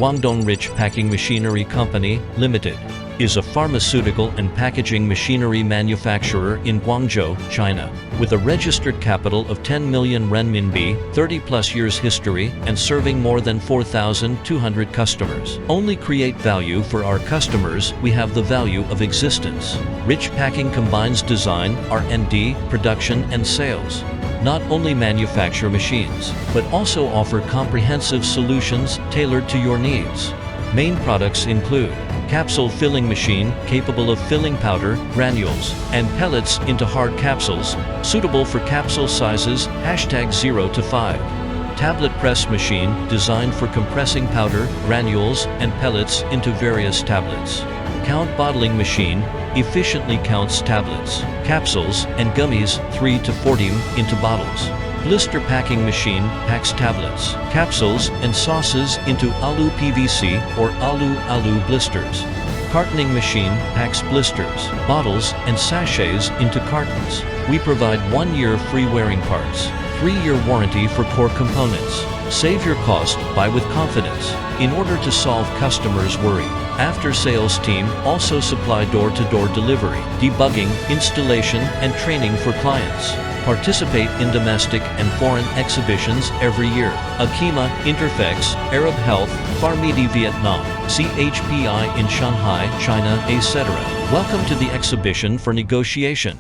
Guangdong Richpacking Machinery Company, Limited, is a pharmaceutical and packaging machinery manufacturer in Guangzhou, China. With a registered capital of 10 million renminbi, 30-plus years history, and serving more than 4,200 customers. Only create value for our customers, we have the value of existence. Richpacking combines design, R&D, production, and sales. Not only manufacture machines, but also offer comprehensive solutions tailored to your needs. Main products include capsule filling machine capable of filling powder, granules, and pellets into hard capsules, suitable for capsule sizes #0 to 5. Tablet press machine designed for compressing powder, granules, and pellets into various tablets. Count bottling machine efficiently counts tablets, capsules, and gummies 3 to 40 into bottles. Blister packing machine packs tablets, capsules, and sauces into Alu-PVC or Alu-Alu blisters. Cartoning machine packs blisters, bottles, and sachets into cartons. We provide 1-year free wearing parts, 3-year warranty for core components. Save your cost, buy with confidence. In order to solve customers' worry, after-sales team also supply door-to-door delivery, debugging, installation, and training for clients. Participate in domestic and foreign exhibitions every year. Akima, Interfex, Arab Health, Pharmaceutical Vietnam, CHPI in Shanghai, China, etc. Welcome to the exhibition for negotiation.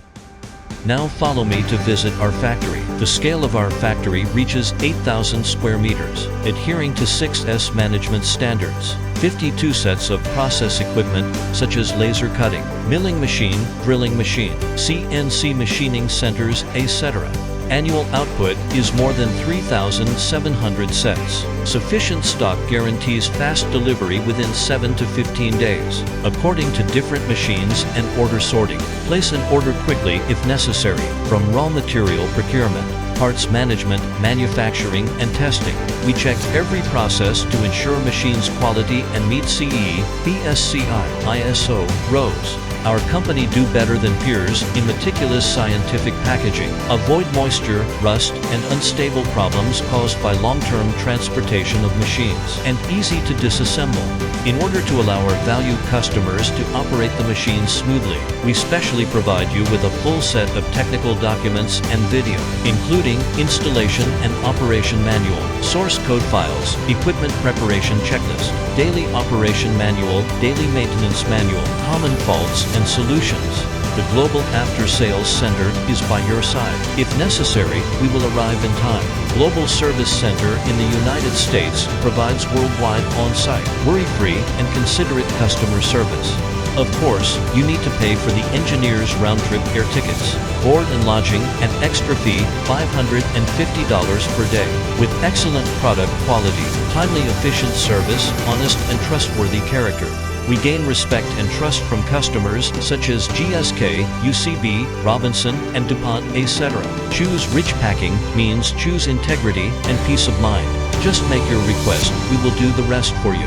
Now follow me to visit our factory. The scale of our factory reaches 8,000 square meters, adhering to 6S management standards. 52 sets of process equipment such as laser cutting, milling machine, drilling machine, CNC machining centers, etc. Annual output is more than 3,700 sets. Sufficient stock guarantees fast delivery within 7 to 15 days, according to different machines and order sorting. Place an order quickly if necessary, from raw material procurement, parts management, manufacturing, and testing. We check every process to ensure machines' quality and meet CE, BSCI, ISO, RoHS. Our company do better than peers in meticulous scientific packaging. Avoid moisture, rust, and unstable problems caused by long-term transportation of machines, and easy to disassemble. In order to allow our valued customers to operate the machines smoothly, we specially provide you with a full set of technical documents and video, including installation and operation manual, source code files, equipment preparation checklist, daily operation manual, daily maintenance manual, common faults and solutions. The Global After Sales Center is by your side. If necessary, we will arrive in time. Global Service Center in the United States provides worldwide on-site, worry-free, and considerate customer service. Of course, you need to pay for the engineer's round-trip air tickets, board and lodging, and extra fee $550 per day. With excellent product quality, timely efficient service, honest and trustworthy character, we gain respect and trust from customers such as GSK, UCB, Robinson, and DuPont, etc. Choose Richpacking means choose integrity and peace of mind. Just make your request, we will do the rest for you.